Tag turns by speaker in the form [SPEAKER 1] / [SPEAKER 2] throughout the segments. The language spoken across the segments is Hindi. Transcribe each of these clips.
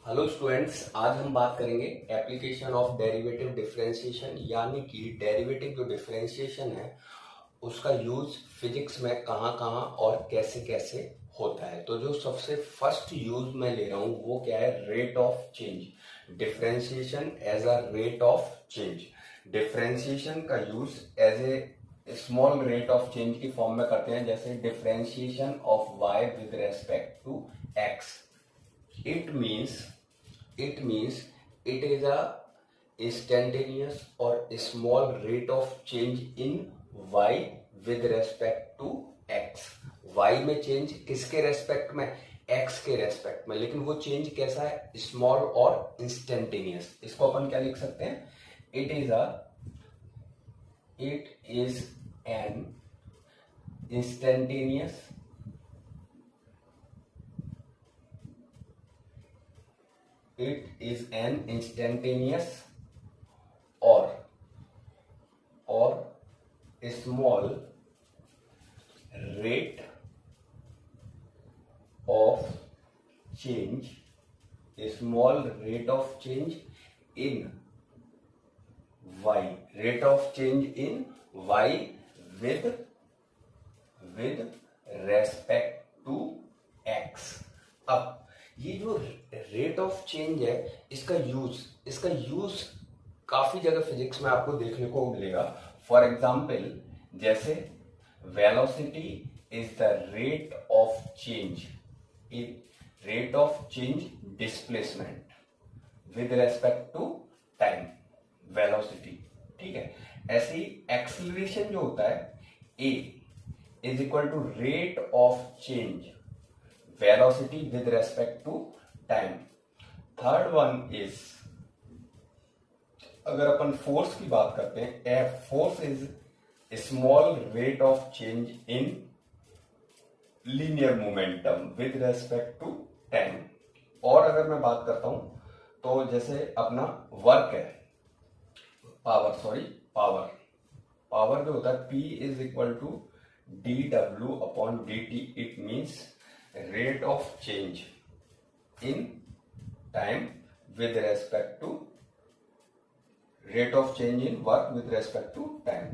[SPEAKER 1] हेलो स्टूडेंट्स, आज हम बात करेंगे एप्लीकेशन ऑफ डेरिवेटिव डिफरेंशिएशन, यानी कि डेरिवेटिव जो डिफरेंशिएशन है उसका यूज फिजिक्स में कहाँ कहाँ और कैसे कैसे होता है। तो जो सबसे फर्स्ट यूज मैं ले रहा हूँ वो क्या है, rate of change. Differentiation as a rate of change. Differentiation का use as a small rate of change की फॉर्म में करते हैं, जैसे differentiation of y with respect to x. it means it is a instantaneous or a small rate of change in y with respect to x। y में चेंज किसके रेस्पेक्ट में, x के रेस्पेक्ट में, लेकिन वो चेंज कैसा है, स्मॉल और इंस्टेंटेनियस। इसको अपन क्या लिख सकते हैं, it is an instantaneous or a small rate of change, in y, rate of change in y with respect to x। अब ये जो रेट ऑफ चेंज है इसका यूज काफी जगह फिजिक्स में आपको देखने को मिलेगा। फॉर एग्जाम्पल, जैसे velocity is the rate of change displacement with respect to time, velocity. ठीक है, ऐसे ही एक्सीलरेशन जो होता है, a is equal to rate of change velocity with respect to time. Third one is, अगर अपन फोर्स की बात करते हैं, F force is small rate of change in linear momentum with respect to time. और अगर मैं बात करता हूं तो जैसे अपना वर्क है, पावर जो होता है, P is equal to dw upon dt। It means rate of change in time with respect to rate of change in work with respect to time।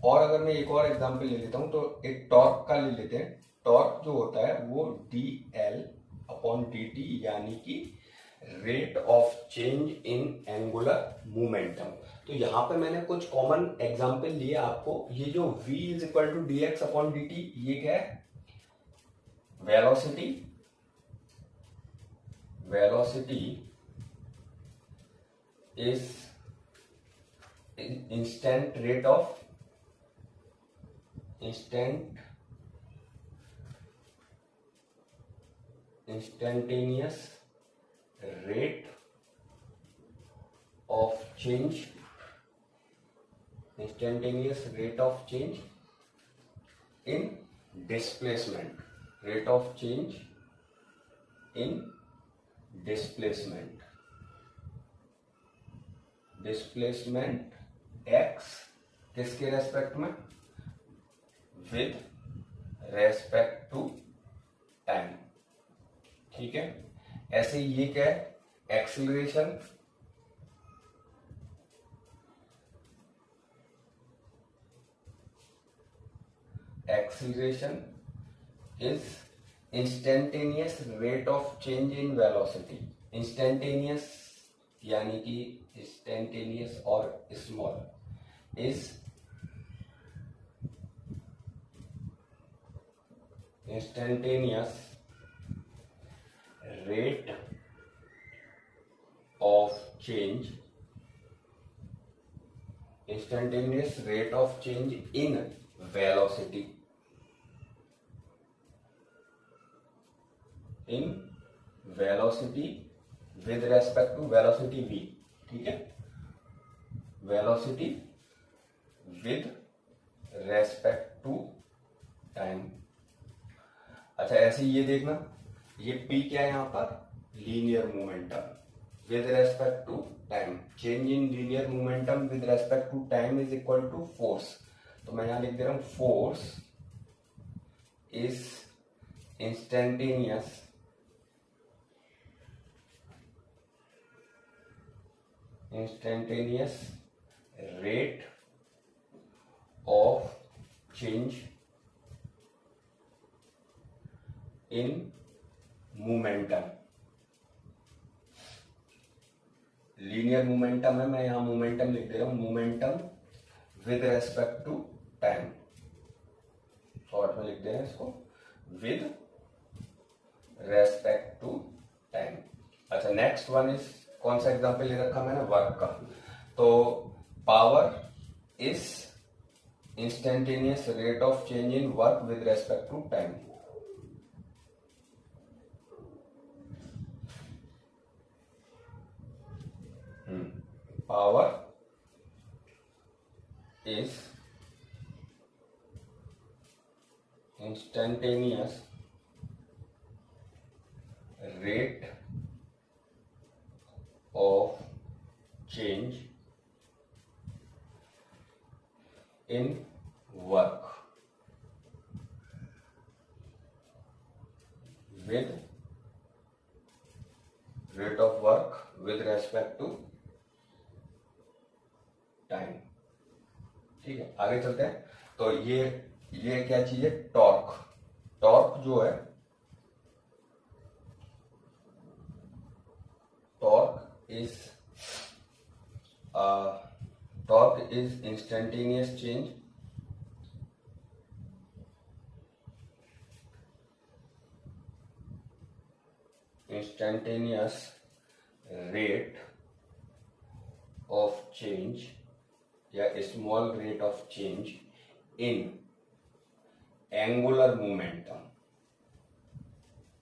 [SPEAKER 1] और अगर मैं एक और एग्जांपल ले लेता हूं तो एक टॉर्क का ले लेते हैं। टॉर्क जो होता है वो dl अपॉन dt, यानी कि rate of change in angular momentum. तो यहाँ पे मैंने कुछ कॉमन एग्जांपल लिए आपको। ये जो v is equal to dx upon dt, ये क्या है, velocity is instantaneous rate of change in displacement, rate of change in displacement x किसके रेस्पेक्ट में, विद रेस्पेक्ट टू टाइम। ठीक है, ऐसे ये क्या है, acceleration is instantaneous rate of change in velocity। instantaneous यानी कि instantaneous और small is instantaneous rate of change in velocity with respect to velocity v। ठीक है, velocity with respect to time। अच्छा, ऐसे ये देखना, ये p क्या है यहाँ पर, linear momentum with respect to time। change in linear momentum with respect to time is equal to force। तो मैं यहाँ लिख दे रहा हूं, force is instantaneous instantaneous rate of change in momentum. Linear momentum है, मैं यहां मोमेंटम लिख दे रहा हूं, momentum with respect to time, short में लिख दे रहे हैं इसको, विद रेस्पेक्ट टू टाइम. अच्छा, नेक्स्ट वन इज, कौन सा एग्जांपल ले रखा मैंने, वर्क का. तो power is instantaneous rate of change in work with respect to time. Power is instantaneous rate of change in work with rate of work with respect to time. ठीक है, आगे चलते हैं. तो ये क्या चीज है, टॉर्क. टॉर्क जो है, torque is instantaneous change rate of change या small rate of change in angular momentum.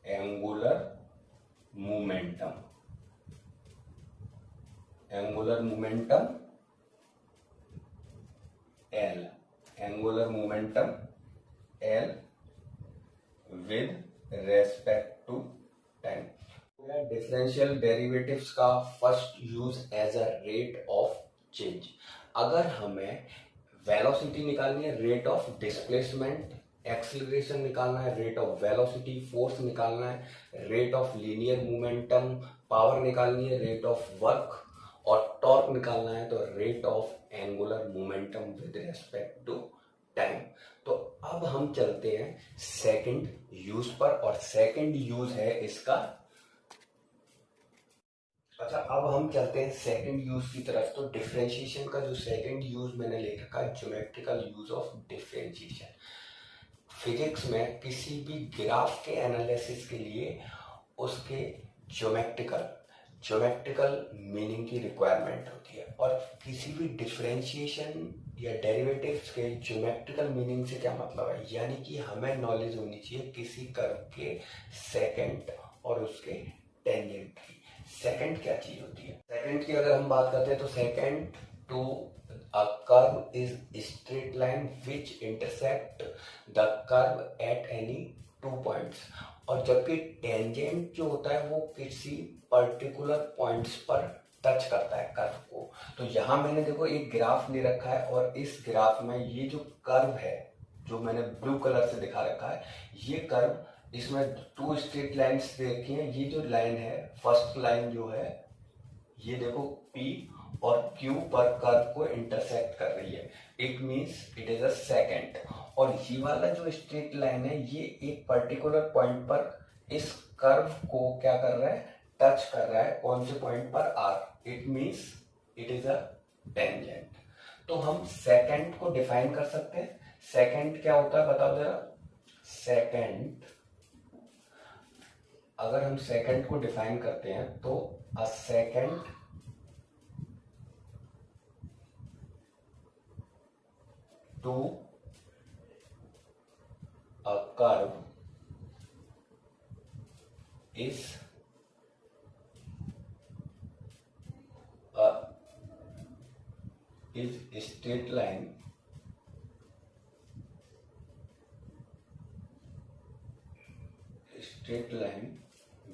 [SPEAKER 1] Angular momentum L. Angular momentum L with respect to time. Differential derivatives का first use as a rate of change. अगर हमें वेलोसिटी निकालनी है, रेट ऑफ डिस्प्लेसमेंट, एक्सीलरेशन निकालना है, रेट ऑफ वेलोसिटी, फोर्स निकालना है, rate of linear momentum, power निकालनी है, रेट ऑफ वर्क और टॉर्क निकालना है, तो rate of angular momentum with respect to time. तो अब हम चलते हैं सेकंड यूज पर, और सेकंड यूज है इसका. अच्छा, अब हम चलते हैं सेकंड यूज की तरफ. तो डिफरेंशिएशन का जो सेकंड यूज मैंने ले रखा है, geometrical use of differentiation. Physics में किसी भी ग्राफ के एनालिसिस के लिए उसके ज्योमेट्रिकल मीनिंग की रिक्वायरमेंट होती है, और किसी भी डिफरेंशिएशन या डेरिवेटिव्स के ज्योमेट्रिकल मीनिंग से क्या मतलब है, यानी कि हमें नॉलेज होनी चाहिए किसी कर्व के सेकंड और उसके टेंजेंट की. सेकंड क्या चीज होती है, सेकंड की अगर हम बात करते हैं तो secant to a curve is straight line which intersect the curve at any 2 points. और जबकि टेंजेंट जो होता है वो किसी पर्टिकुलर पॉइंट्स पर टच करता है कर्व को. तो यहाँ मैंने देखो एक ग्राफ ले रखा है, और इस ग्राफ में ये जो कर्व है जो मैंने ब्लू कलर से दिखा रखा है, ये कर्व, इसमें 2 स्ट्रेट लाइन्स दे रखी हैं. ये जो लाइन है, फर्स्ट लाइन जो है, ये देखो P और Q पर कर्व को इंटरसेक्ट कर रही है. It means it is a second. और ये वाला जो स्ट्रेट लाइन है, ये एक पर्टिकुलर पॉइंट पर इस कर्व को क्या कर रहा है, टच कर रहा है. कौन से पॉइंट पर, R. It means it is a tangent. तो हम सेकंड को डिफाइन कर सकते हैं. सेकंड क्या होता है बताओ जरा. सेकंड, अगर हम सेकंड को डिफाइन करते हैं तो a secant to a curve is straight line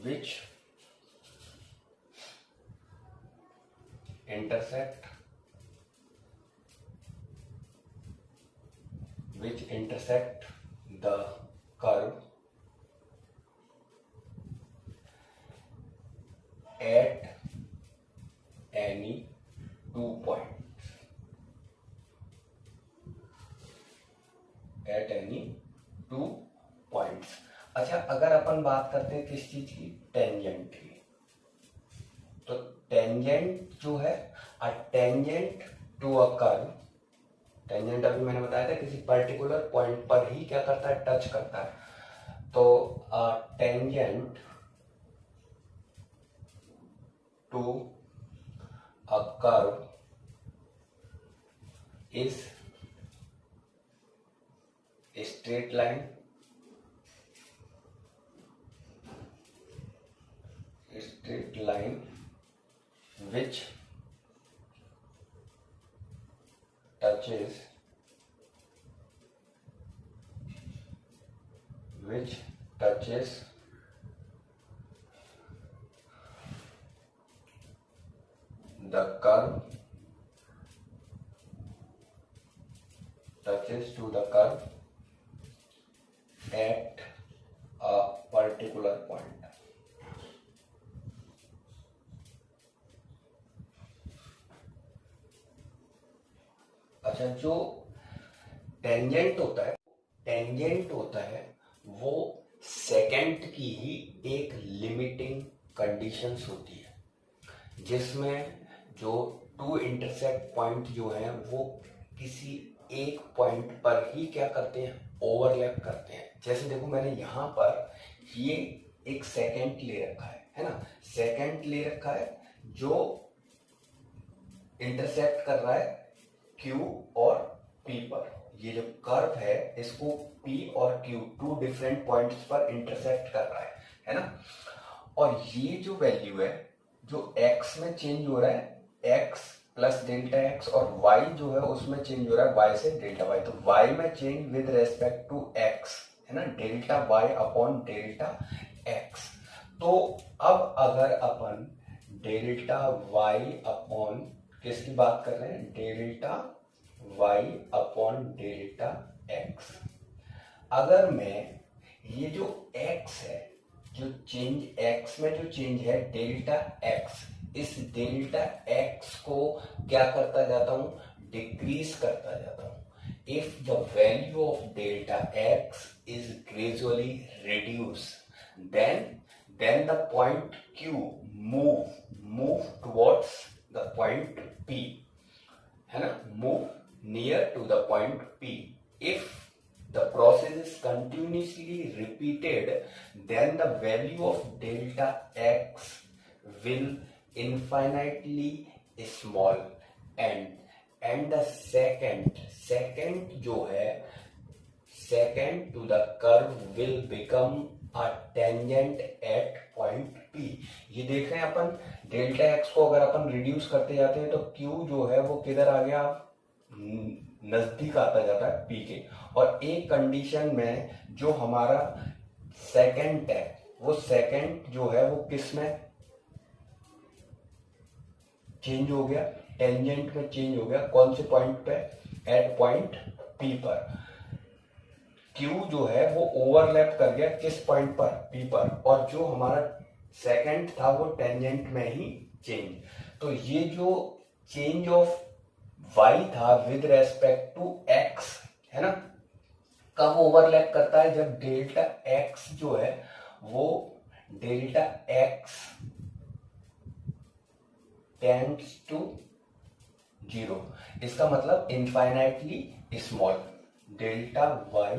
[SPEAKER 1] which intersect the curve at any 2 points at any 2 points. अच्छा, अगर अपन बात करते हैं किस चीज की, टेंजेंट की, तो टेंजेंट जो है, a tangent to a curve, tangent अभी मैंने बताया था किसी पर्टिकुलर पॉइंट पर ही क्या करता है, टच करता है. तो tangent to a curve is a straight line which touches the curve at a particular point. अच्छा, जो टेंजेंट होता है वो सेकंड की ही एक लिमिटिंग कंडीशंस होती है, जिसमें जो टू इंटरसेक्ट पॉइंट जो है वो किसी एक पॉइंट पर ही क्या करते हैं, ओवरलैप करते हैं. जैसे देखो, मैंने यहाँ पर ये एक सेकंड ले रखा है ना, सेकंड ले रखा है जो इंटरसेक्ट कर रहा है Q और P पर. ये जो कर्व है इसको P और Q टू डिफरेंट पॉइंट्स पर इंटरसेक्ट कर रहा है ना. और ये जो वैल्यू है जो x में चेंज हो रहा है, x प्लस डेल्टा x, और y जो है उसमें चेंज हो रहा है y से डेल्टा y. तो y में change with respect to x है ना, delta y upon delta x. तो अब अगर अपन डेल्टा y अपॉन किसकी बात कर रहे हैं, delta y upon delta x, अगर मैं ये जो x है, जो चेंज x में जो चेंज है डेल्टा x, इस डेल्टा x को क्या करता जाता हूं, डिक्रीज करता जाता हूं. If the value of delta x is gradually reduce, then the point Q move towards the point P, है ना, move near to the point P. If the process is continuously repeated, then the value of delta x will infinitely small, and the second जो है, second to the curve will become a tangent at point P. ये देख रहे हैं अपन, डेल्टा x को अगर अपन रिड्यूस करते जाते हैं तो Q जो है वो किधर आ गया, नजदीक आता जाता है P के. और एक कंडीशन में जो हमारा सेकंड है, वो सेकंड जो है वो किस में चेंज हो गया, टेंजेंट में चेंज हो गया. कौन से पॉइंट पे, एट पॉइंट P पर. Q जो है वो ओवरलैप कर गया किस पॉइंट पर, P पर, और जो हमारा सेकंड था वो टेंजेंट में ही चेंज. तो ये जो चेंज ऑफ y था विद रेस्पेक्ट टू x, है ना, कब ओवरलैप करता है, जब डेल्टा x जो है वो डेल्टा x टेंड्स टू 0. इसका मतलब infinitely small. Delta y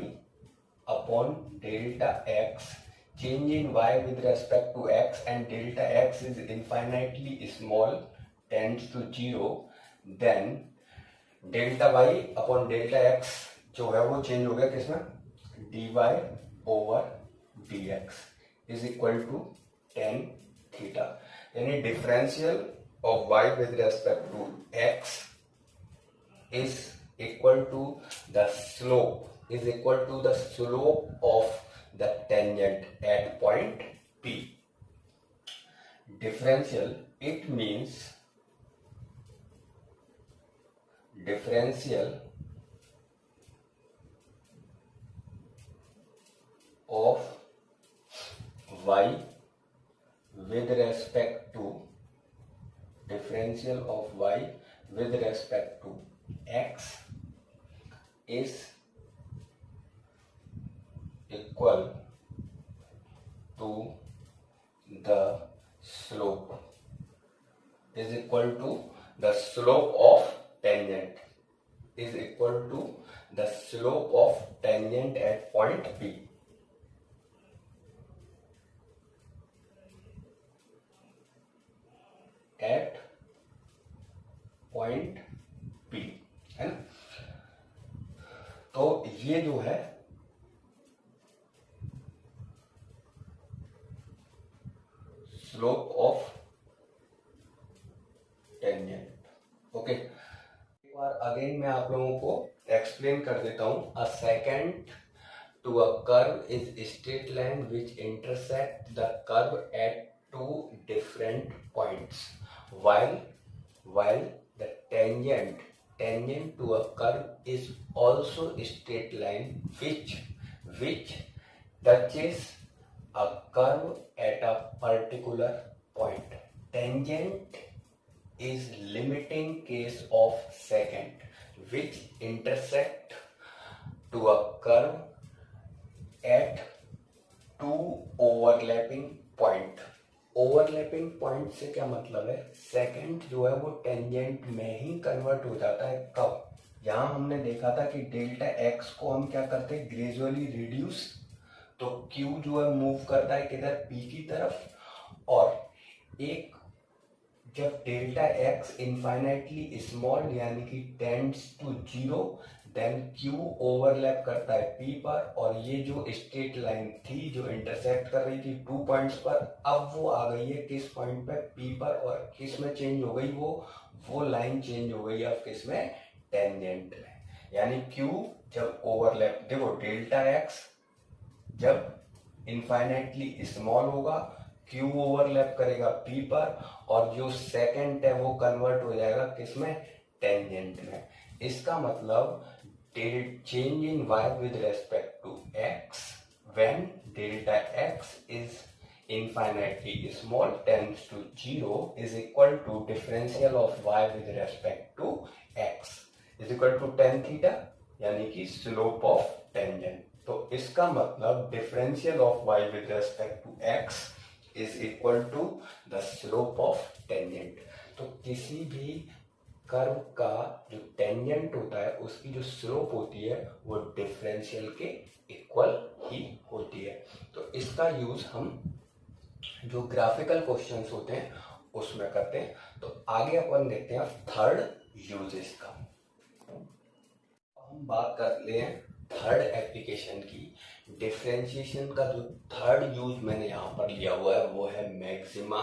[SPEAKER 1] upon delta x, change in y with respect to x, and delta x is infinitely small, tends to 0, then delta y upon delta x जो है वो चेंज हो गया किसमें, dy over dx is equal to tan theta. यानी differential of y with respect to x is equal to the slope of the tangent at point P. Differential, it means differential of y with respect to with respect to x is equal to the slope of tangent is equal to the slope of tangent at point P. At point P, है ना। तो ये जो है स्लोप ऑफ टेंजेंट। ओके, एक बार अगेन मैं आप लोगों को एक्सप्लेन कर देता हूं। A secant to a curve is straight line which intersect the curve at two different points while the tangent to a curve is also a straight line which touches a curve at a particular point. Tangent is limiting case of second which intersect to a curve at two overlapping point. Overlapping point से क्या मतलब है, सेकंड जो है वो टेंजेंट में ही कन्वर्ट हो जाता है। कब? यहाँ हमने देखा था कि डेल्टा एक्स को हम क्या करते हैं, ग्रेजुअली रिड्यूस, तो क्यू जो है मूव करता है किधर, पी की तरफ। और एक जब डेल्टा एक्स इनफाइनाइटली स्मॉल यानी कि tends to zero, then Q overlap करता है पी पर। और ये जो स्ट्रेट लाइन थी जो इंटरसेक्ट कर रही थी टू पॉइंट्स पर, अब वो आ गई है किस पॉइंट पे, पी पर। और किस में चेंज हो गई, वो लाइन चेंज हो गई अब किस में, टेंजेंट में। यानी क्यू जब ओवरलैप, देखो डेल्टा एक्स जब इनफाइनाइटली स्मॉल होगा, क्यू ओवरलैप करेगा पी पर, और जो सेकंड है वो कन्वर्ट हो जाएगा किसमें, टेंजेंट में। इसका मतलब change in y with respect to x when delta x is infinitely small tends to 0 is equal to differential of y with respect to x is equal to tan theta यानी कि slope of tangent। तो इसका मतलब differential of y with respect to x is equal to the slope of tangent। तो किसी भी कर्व का जो टेंजेंट होता है उसकी जो स्लोप होती है वो डिफरेंशियल के इक्वल ही होती है। तो इसका यूज हम जो ग्राफिकल क्वेश्चंस होते हैं उसमें करते हैं। तो आगे अपन देखते हैं थर्ड यूज इसका। हम बात कर ले थर्ड एप्लीकेशन की। डिफरेंशिएशन का जो थर्ड यूज मैंने यहाँ पर लिया हुआ है वो है मैक्सिमा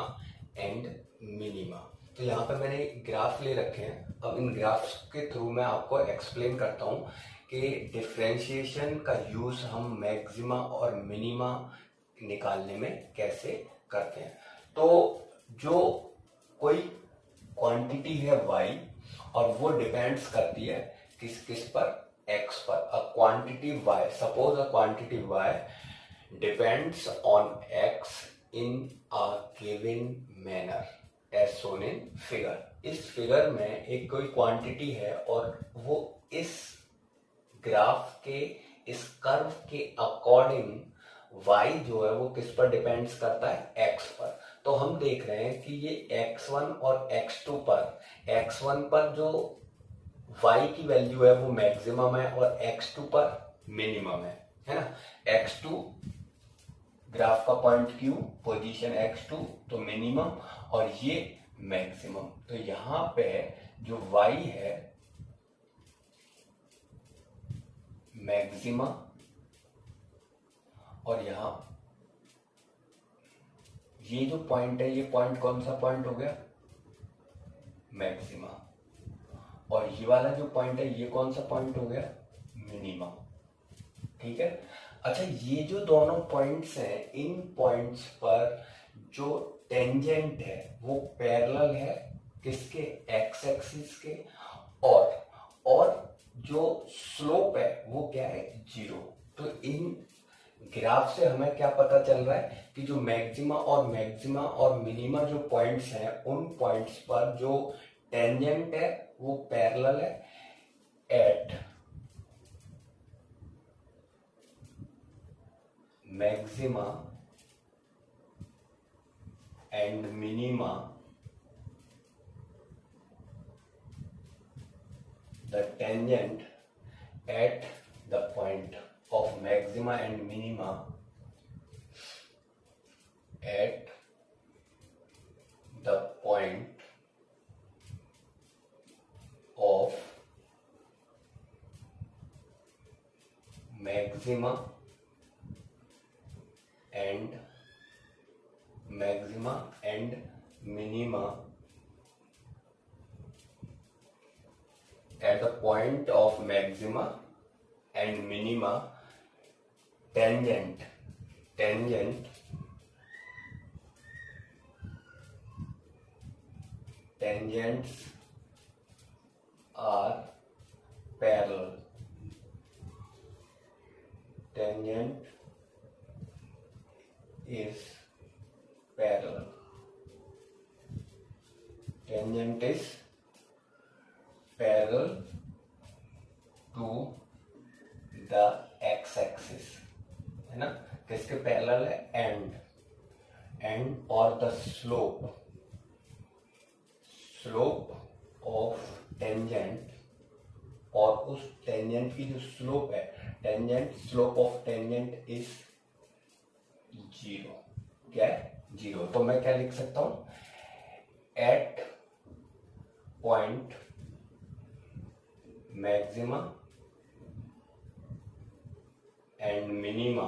[SPEAKER 1] एंड मिनिमा। तो यहाँ पे मैंने ग्राफ ले रखे हैं। अब इन ग्राफ्स के थ्रू मैं आपको एक्सप्लेन करता हूँ कि डिफरेंशिएशन का यूज हम मैक्सिमा और मिनिमा निकालने में कैसे करते हैं। तो जो कोई क्वांटिटी है y और वो डिपेंड्स करती है किस पर, x पर। A quantity y, suppose a quantity y depends on x in a given manner as shown in figure. इस फिगर में एक कोई क्वांटिटी है और वो इस ग्राफ के, इस कर्व के अकॉर्डिंग y जो है वो किस पर डिपेंड्स करता है, x पर। तो हम देख रहे हैं कि ये x1 और x2 पर, x1 पर जो y की वैल्यू है वो मैक्सिमम है और x2 पर मिनिमम है ना। x2 ग्राफ का पॉइंट Q, पोजीशन x2, तो मिनिमम, और ये मैक्सिमम। तो यहां पे जो y है मैक्सिमा, और यहां ये जो पॉइंट है, ये पॉइंट कौन सा पॉइंट हो गया, मैक्सिमा। और ये वाला जो पॉइंट है ये कौन सा पॉइंट हो गया, मिनिमा। ठीक है। अच्छा, ये जो दोनों पॉइंट्स हैं, इन पॉइंट्स पर जो टेंजेंट है वो पैरेलल है किसके, एक्स एक्सिस के, और जो स्लोप है वो क्या है, जीरो। तो इन ग्राफ से हमें क्या पता चल रहा है कि जो मैक्सिमा और मिनिमा जो पॉइंट्स हैं, उन पॉइंट्स पर जो टेंजेंट है वो पैरेलल है at maxima and minima the tangent at the point of maxima and minima at the point of maxima and minima at the point of maxima and minima tangents are parallel. Tangent is parallel. Tangent is parallel to the x-axis, है ना, किसके पैरेलल है, एंड और द स्लोप ऑफ टेंजेंट, और उस टेंजेंट की जो स्लोप है, स्लोप ऑफ टेंजेंट इज 0. क्या है? 0. तो मैं क्या लिख सकता हूं, at point maxima and minima,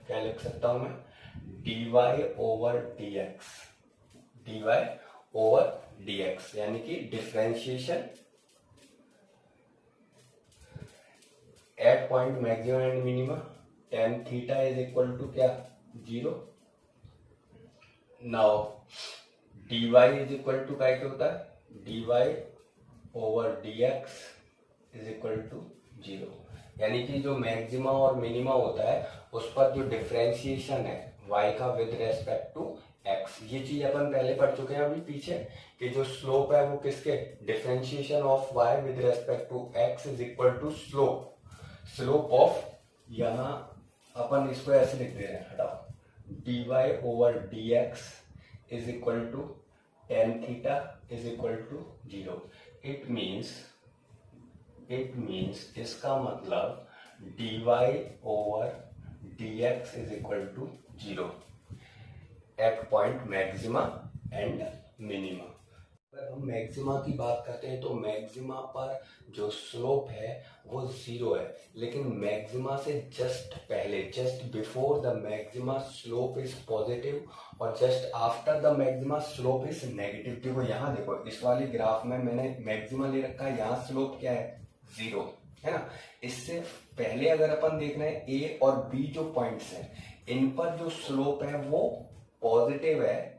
[SPEAKER 1] क्या लिख सकता हूं मैं, dy ओवर dx, यानी कि differentiation at point maxima and minima tan theta is equal to क्या, 0. Now dy is equal to क्या होता है, dy over dx is equal to 0, यानी कि जो मैक्सिमा और मिनिमा होता है उस पर जो डिफरेंशिएशन है y का विद रेस्पेक्ट टू x, ये चीज अपन पहले पढ़ चुके हैं अभी पीछे, कि जो स्लोप है वो किसके, differentiation of y with respect to x is equal to slope of, यहाँ अपन इसको ऐसे लिख दे रहे हैं, हटाओ, dy over dx is equal to tan theta is equal to 0. It means इसका मतलब dy over dx is equal to 0 at point maxima and minima. अगर हम मैक्सिमा की बात करते हैं तो मैक्सिमा पर जो स्लोप है वो 0 है, लेकिन मैक्सिमा से just before the maxima slope is positive और just after the maxima slope is negative. देखो यहाँ देखो, इस वाली ग्राफ में मैंने मैक्सिमा ले रखा है, यहाँ स्लोप क्या है, 0 है ना. इससे पहले अगर अपन देख रहे हैं ए और बी जो पॉइंट्स हैं, इन पर जो स्लोप है वो पॉजिटिव है,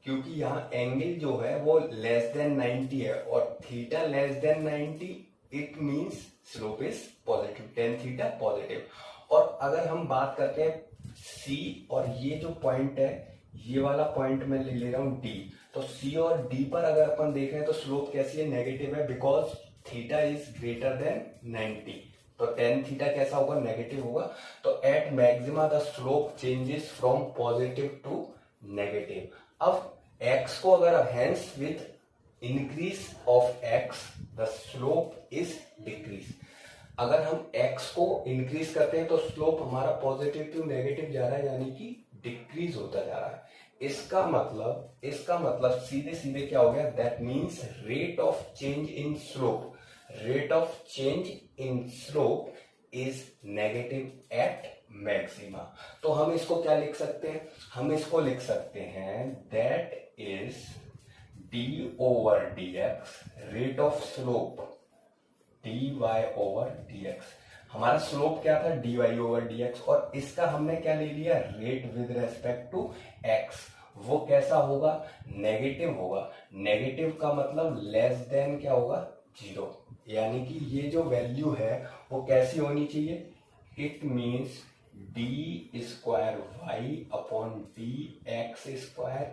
[SPEAKER 1] क्योंकि यहाँ एंगल जो है वो लेस देन 90 है और theta less than 90, it means slope is positive, tan theta positive. और अगर हम बात करते हैं सी और ये जो पॉइंट है, ये वाला पॉइंट मैं ले रहा हूँ डी, तो सी और डी पर अगर अपन देख रहे हैं तो स्लोप कैसी है, नेगेटिव है, because theta is greater than 90, तो टेन थीटा कैसा होगा, नेगेटिव होगा. तो at maxima the slope changes from positive to negative. अब x को अगर hence with increase of x the slope is decrease. अगर हम x को इंक्रीज करते हैं तो स्लोप हमारा पॉजिटिव टू नेगेटिव जा रहा है, यानी कि डिक्रीज होता जा रहा है. इसका मतलब सीधे सीधे क्या हो गया, that means rate of change in slope is negative at maxima. तो हम इसको क्या लिख सकते हैं, हम इसको लिख सकते हैं that is d over D x, rate of slope dy over dx. हमारा स्लोप क्या था, dy ओवर dx, और इसका हमने क्या ले लिया, rate with respect to x. वो कैसा होगा, नेगेटिव होगा. नेगेटिव का मतलब लेस देन क्या होगा, 0, यानी कि ये जो वैल्यू है वो कैसी होनी चाहिए, it means D square Y upon D X square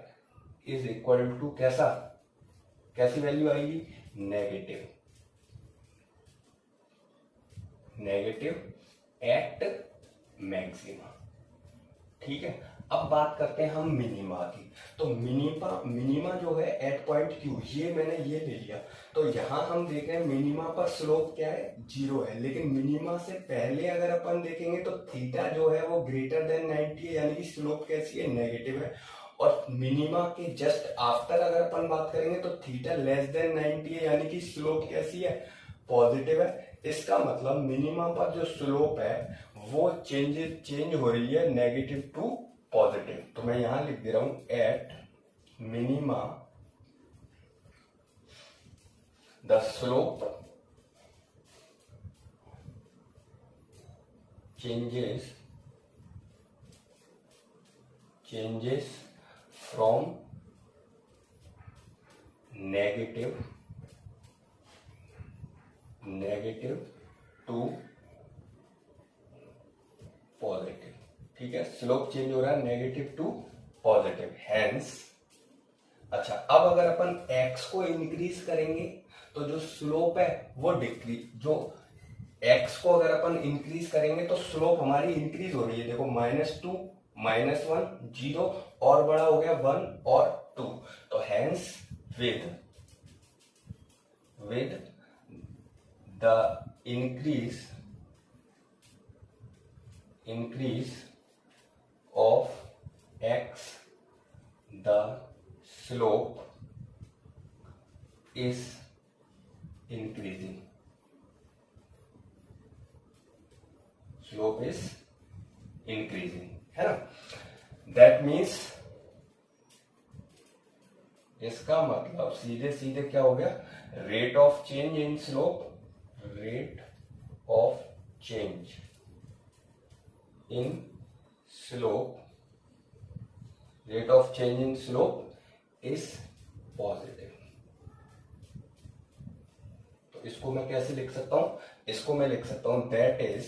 [SPEAKER 1] is equal to कैसी वैल्यू आएगी, नेगेटिव एट मैक्सिमा। ठीक है, अब बात करते हैं हम मिनिमा की। तो मिनिमा जो है एट पॉइंट क्यू, ये मैंने ये ले लिया। तो यहां हम देख रहे हैं मिनिमा पर स्लोप क्या है, 0 है। लेकिन मिनिमा से पहले अगर अपन देखेंगे तो थीटा जो है वो ग्रेटर देन 90 है, यानी कि स्लोप कैसी है, नेगेटिव है। और मिनिमा के जस्ट आफ्टर अगर अपन बात करेंगे तो थीटा लेस देन 90 है, यानी कि स्लोप कैसी है, पॉजिटिव है। इसका मतलब मिनिमा पर जो स्लोप है वो चेंज हो रही है नेगेटिव टू पॉजिटिव। तो मैं यहां लिख दे रहा हूं at minima the slope changes from negative to positive. ठीक है, स्लोप चेंज हो रहा है नेगेटिव टू पॉजिटिव, हैंस। अच्छा, अब अगर अपन x को इंक्रीज करेंगे तो जो स्लोप है वो डिक्रीज, जो x को अगर अपन इंक्रीज करेंगे तो स्लोप हमारी इंक्रीज हो रही है। देखो -2 -1 0 और बड़ा हो गया 1 और 2। तो hence with the increase of x, the slope is increasing. है ना। That means इसका मतलब सीधे सीधे क्या हो गया, rate of change in slope is positive. तो इसको मैं कैसे लिख सकता हूं, इसको मैं लिख सकता हूं that is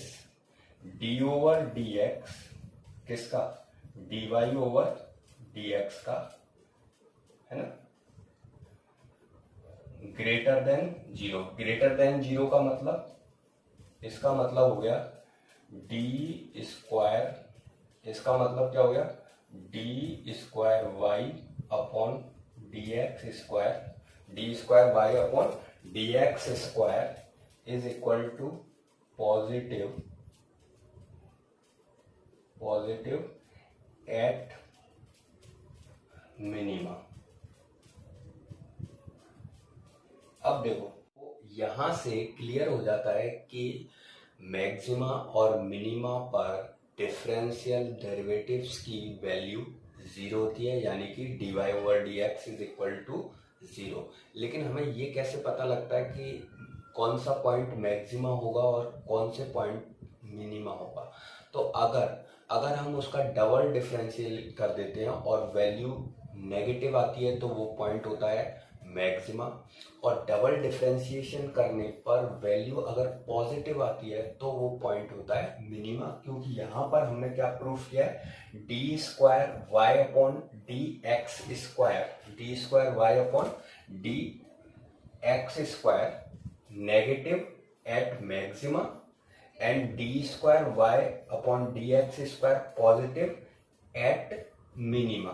[SPEAKER 1] d over D x, किसका, d y over D x का, है ना, ग्रेटर देन जीरो का मतलब, इसका मतलब हो गया डी स्क्वायर, इसका मतलब क्या हो गया, D square Y upon D X square, D square Y upon D X square is equal to positive at minima. अब देखो यहां से क्लियर हो जाता है कि मैक्सिमा और मिनिमा पर डिफरेंशियल डेरिवेटिव्स की वैल्यू 0 होती है, यानी कि dy over D X is equal to 0। लेकिन हमें ये कैसे पता लगता है कि कौन सा पॉइंट मैक्सिमा होगा और कौन से पॉइंट मिनिमा होगा। तो अगर हम उसका डबल डिफरेंशियल कर देते हैं और वैल्यू नेगेटिव आती है तो वो पॉइंट होता है मैक्सिमा, और डबल डिफरेंशिएशन करने पर वैल्यू अगर पॉजिटिव आती है तो वो पॉइंट होता है मिनिमा। क्योंकि यहां पर हमने क्या प्रूफ किया है, D square Y upon D X Y upon D X square negative at maxima and D square Y upon D X square positive at minima.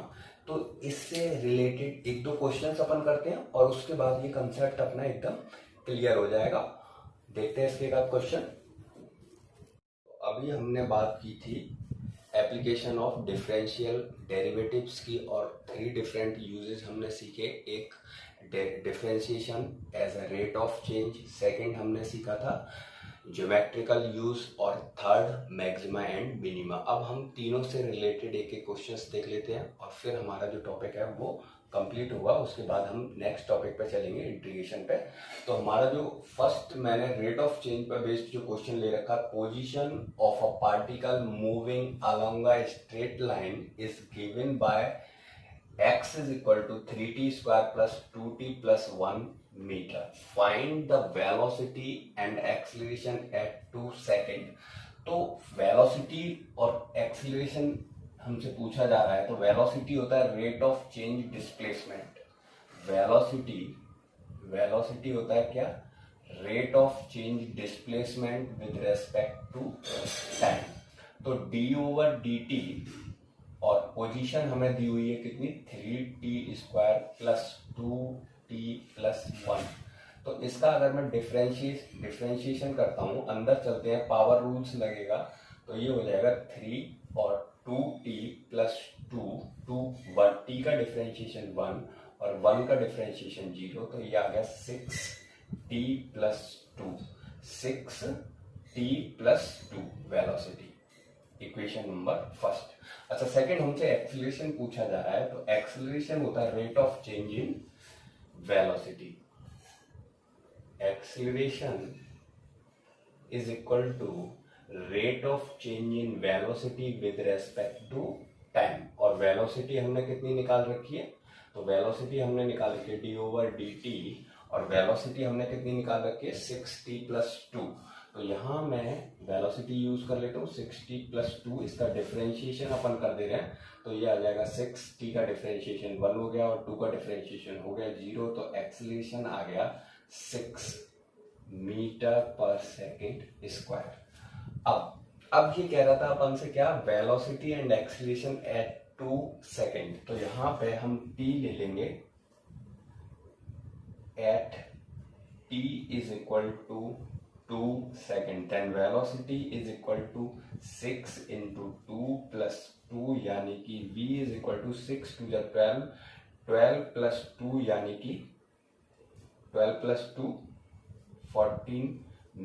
[SPEAKER 1] तो इससे रिलेटेड एक दो क्वेश्चंस अपन करते हैं और उसके बाद ये कंसेप्ट अपना एकदम क्लियर हो जाएगा। देखते हैं इसके एक आध क्वेश्चन। अभी हमने बात की थी एप्लीकेशन ऑफ डिफरेंशियल डेरिवेटिव्स की और 3 डिफरेंट यूजेस हमने सीखे। एक differentiation as a rate of change, second हमने सीखा था ज्योमेट्रिकल यूज, और थर्ड मैक्सिमा एंड मिनिमा। अब हम तीनों से रिलेटेड एक एक क्वेश्चंस देख लेते हैं और फिर हमारा जो टॉपिक है वो कंप्लीट होगा। उसके बाद हम नेक्स्ट टॉपिक पे चलेंगे, इंटीग्रेशन पे। तो हमारा जो फर्स्ट मैंने रेट ऑफ चेंज पर बेस्ड जो क्वेश्चन ले रखा, position of a particle moving along a straight line is given by x is equal to 3t square plus 2t plus 1 meter. Find the velocity and acceleration at 2 second. तो velocity और acceleration हमसे पूछा जा रहा है, तो वेलोसिटी होता है rate of change displacement. Velocity velocity होता है क्या? Rate of change displacement with respect to time. तो डी ओवर डी टी, और पोजीशन हमें दी हुई है कितनी? 3t² plus 2t plus 1। तो इसका अगर मैं डिफ्रेंशिएशन करता हूँ, अंदर चलते हैं, पावर रूल्स लगेगा, तो ये हो जाएगा 3 और 2t प्लस 2 1, t का डिफ्रेंशिएशन 1 और 1 का डिफ्रेंशिएशन 0, तो ये आ गया 6t plus 2, 6t plus 2 velocity, equation number first. अच्छा, सेकंड हमसे एक्सीलरेशन पूछा जा रहा है, तो एक्सीलरेशन होता है rate of change in velocity. Acceleration is equal to rate of change in velocity with respect to time. और वेलोसिटी हमने कितनी निकाल रखी है? तो वेलोसिटी हमने निकाल रखी है डी ओवर डी टी, और वेलोसिटी हमने कितनी निकाल रखी है? 6t plus 2। तो यहाँ मैं वेलोसिटी यूज कर लेता हूँ 6t प्लस 2, इसका डिफरेंशिएशन अपन कर दे रहे हैं, तो ये आ जाएगा 6t का डिफरेंशिएशन 1 हो गया और 2 का डिफरेंशिएशन हो गया 0, तो एक्सीलरेशन आ गया 6 मीटर पर सेकेंड स्क्वायर। अब ये कह रहा था अपन से क्या? Velocity and acceleration at 2 second. तो यहाँ पे हम t ले लेंगे at t is equal to 2 second, then velocity is equal to 6 into 2 plus 2, यानी कि v is equal to 6 two 12, 12 plus 2 यानी कि 12 प्लस 2 14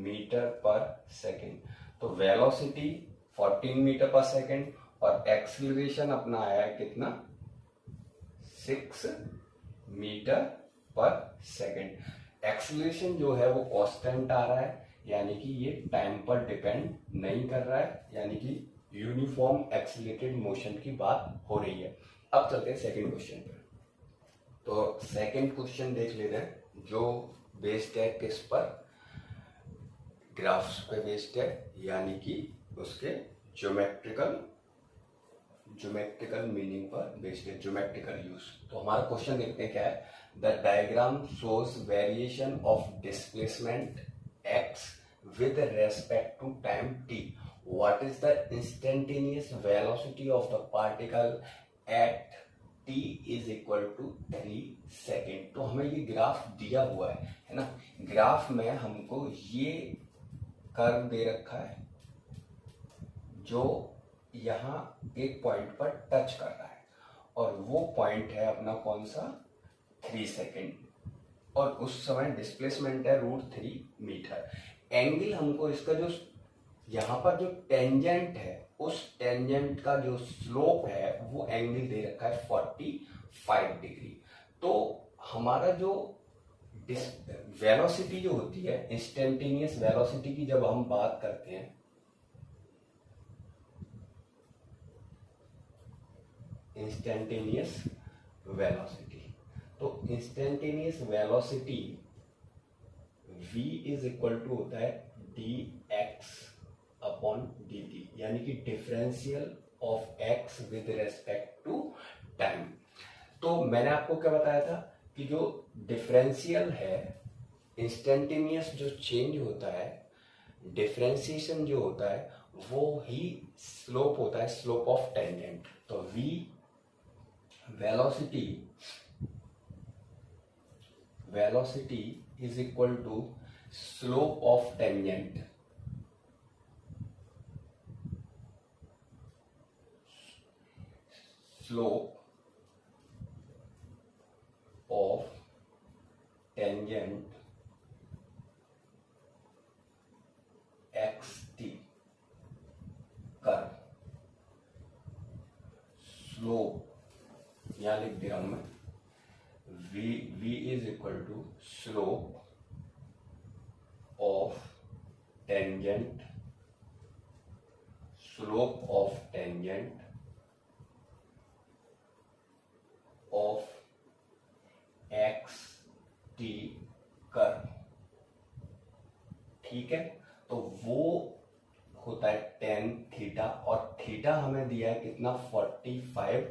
[SPEAKER 1] मीटर पर सेकेंड। तो वेलोसिटी 14 मीटर पर सेकेंड और एक्सीलरेशन अपना आया है कितना? 6 मीटर पर सेकेंड। एक्सीलरेशन जो है वो कांस्टेंट आ रहा है, यानी कि ये टाइम पर डिपेंड नहीं कर रहा है, यानी कि यूनिफॉर्म एक्सीलरेटेड मोशन की बात हो रही है। अब चलते हैं सेकंड क्वेश्चन पर। तो सेकंड क्वेश्चन देख लेते हैं, जो बेस्ड है किस पर? ग्राफ्स पे बेस्ड है, यानी कि उसके ज्योमेट्रिकल मीनिंग पर बेस्ड है, ज्योमेट्रिकल यूज। तो हमारा क्वेश्चन देखते हैं क्या है। The diagram shows variation of displacement x with respect to time t. What is the instantaneous velocity of the particle at t is equal to 3 second. तो हमें ये ग्राफ दिया हुआ है ना। ग्राफ में हमको ये कर्व दे रखा है जो यहाँ एक पॉइंट पर टच कर रहा है, और वो पॉइंट है अपना कौन सा? 3 सेकेंड, और उस समय डिस्प्लेसमेंट है √3 मीटर। एंगल हमको इसका जो यहाँ पर जो टेंजेंट है, उस टेंजेंट का जो स्लोप है वो एंगल दे रखा है 45 डिग्री। तो हमारा जो वेलोसिटी जो होती है, इंस्टेंटेनियस वेलोसिटी की जब हम बात करते हैं, इंस्टेंटेनियस वेलोसिटी, तो instantaneous velocity v is equal to होता है dx अपॉन dt, यानी कि differential of x with respect to time. तो मैंने आपको क्या बताया था कि जो डिफरेंशियल है, इंस्टेंटेनियस जो चेंज होता है, डिफरेंशिएशन जो होता है, वो ही स्लोप होता है, स्लोप ऑफ टेंजेंट। तो v velocity is equal to slope of tangent, slope of tangent xt curve. Slope यहां लिख दिया हूं मैं, v is equal to slope of tangent, slope of tangent of xt curve. ठीक है, तो वो होता है tan थीटा, और थीटा हमें दिया है कितना? 10:45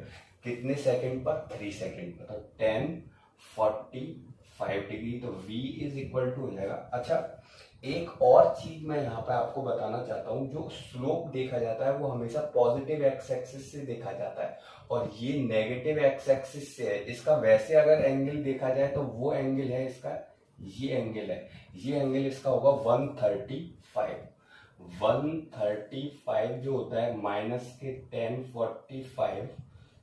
[SPEAKER 1] कितने सेकंड पर? 3 सेकंड पर। तो 10:45 डिग्री, तो v इज इक्वल टू हो जाएगा। अच्छा, एक और चीज मैं यहाँ पे आपको बताना चाहता हूँ, जो स्लोप देखा जाता है वो हमेशा पॉजिटिव एक्स एक्सिस से देखा जाता है और ये नेगेटिव एक्स एक्सिस से है। इसका वैसे अगर एंगल देखा जाए तो वो एंगल है इसका, ये एंगल है, ये एंगल इसका होगा 135। 135 जो होता है माइनस के 10:45,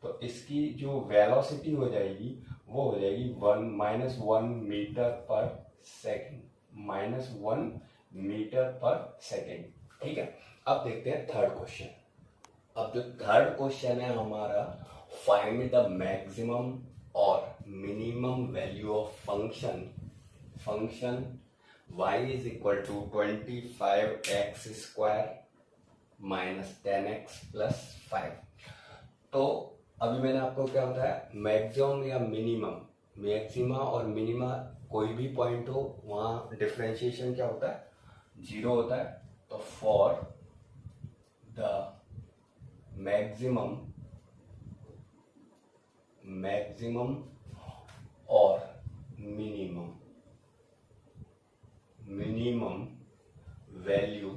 [SPEAKER 1] तो इसकी जो वेलोसिटी हो जाएगी वो हो जाएगी -1 metre per second, -1 metre per second. ठीक है, अब देखते हैं थर्ड क्वेश्चन। अब जो थर्ड क्वेश्चन है हमारा, फाइंड द मैक्सिमम और minimum value of function y is equal to 25x² minus 10x plus 5। तो अभी मैंने आपको क्या बताया, मैक्सिमम या मिनिमम, मैक्सिमा और मिनिमा कोई भी पॉइंट हो वहां डिफरेंशिएशन क्या होता है? 0 होता है। तो फॉर द मैक्सिमम और minimum value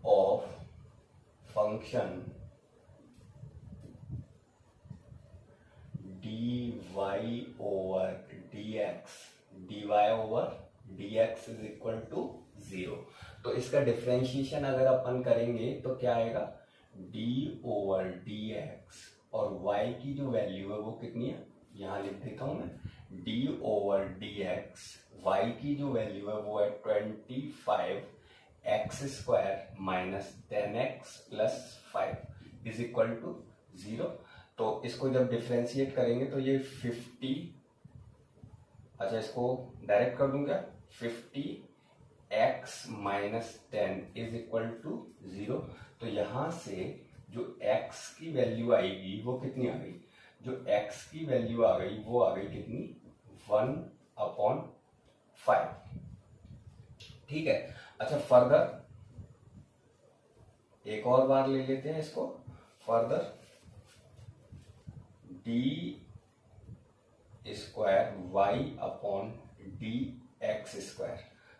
[SPEAKER 1] of function dy over dx is equal to 0। तो इसका डिफरेंशिएशन अगर अपन करेंगे तो क्या आएगा? d over dx, और y की जो वैल्यू है वो कितनी है, यहाँ लिख देता हूं मैं, d over dx, y की जो वैल्यू है वो है 25x² minus 10x plus 5 is equal to 0। तो इसको जब डिफ्रेंशिएट करेंगे तो ये 50, अच्छा इसको डायरेक्ट कर दूंगा, 50x minus 10 is equal to 0। तो यहां से जो x की वैल्यू आएगी वो कितनी आ गई? जो x की वैल्यू आ गई वो आ गई कितनी? 1/5। ठीक है, अच्छा फर्दर एक और बार ले लेते हैं इसको। Further d² y upon dx²।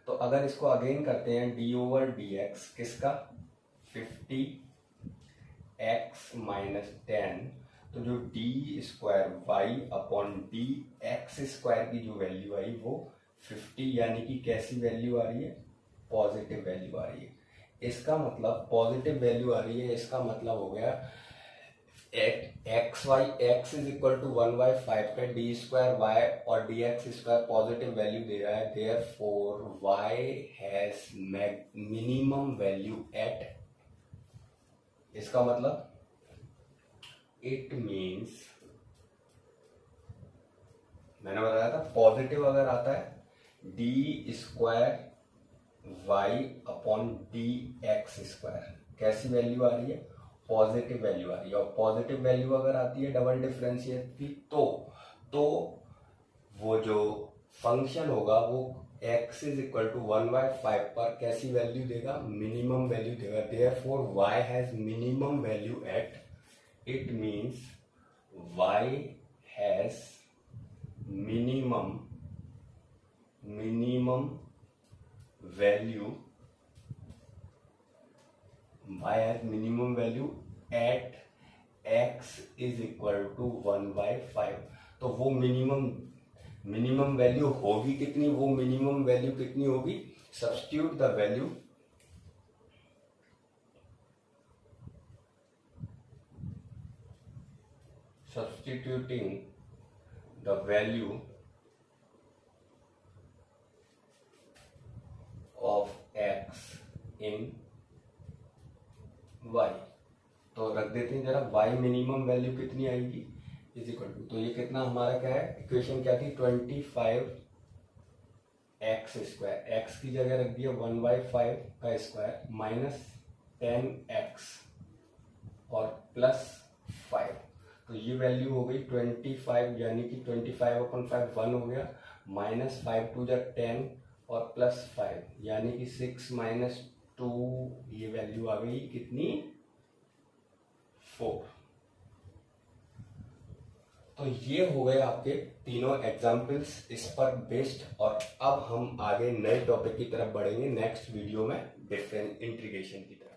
[SPEAKER 1] तो अगर इसको अगेन करते हैं, d ओवर dx किसका? 50x माइनस 10, तो जो d² y अपॉन dx² की जो वैल्यू आई वो 50, यानी कि कैसी वैल्यू आ रही है? पॉजिटिव वैल्यू आ रही है। इसका मतलब पॉजिटिव वैल्यू आ रही है, इसका मतलब हो गया x इज इक्वल टू 1/5 का d² y और dx² पॉजिटिव वैल्यू दे रहा है, therefore y has minimum value at, इसका मतलब इट मीन्स, मैंने बताया था पॉजिटिव अगर आता है d² y अपॉन dx², कैसी वैल्यू आ रही है? पॉजिटिव वैल्यू आ रही है। और पॉजिटिव वैल्यू अगर आती है डबल डिफरेंशिएट की, तो वो जो फंक्शन होगा वो x इज इक्वल टू 1/5 पर कैसी वैल्यू देगा? मिनिमम वैल्यू देगा। Therefore y has minimum value at, it means y has minimum value, y has minimum value at x is equal to 1/5। तो वो मिनिमम वैल्यू होगी कितनी? वो मिनिमम वैल्यू कितनी होगी? Substitute the value, substituting the value of x in y। तो रख देते हैं जरा, y मिनिमम वैल्यू कितनी आएगी? इज इक्वल टू, तो ये कितना हमारा क्या है? इक्वेशन क्या थी? 25x², x की जगह रख दिया 1/5 का स्क्वायर माइनस 10x और प्लस 5। तो ये वैल्यू हो गई 25, यानी कि 25/5 1 हो गया, माइनस 5 टू द 10 और प्लस 5, यानी कि 6 - 2, ये वैल्यू आ गई कितनी? 4। तो ये हो गए आपके तीनों एग्जाम्पल्स इस पर बेस्ड, और अब हम आगे नए टॉपिक की तरफ बढ़ेंगे नेक्स्ट वीडियो में, डिफरेंट इंटीग्रेशन की तरफ।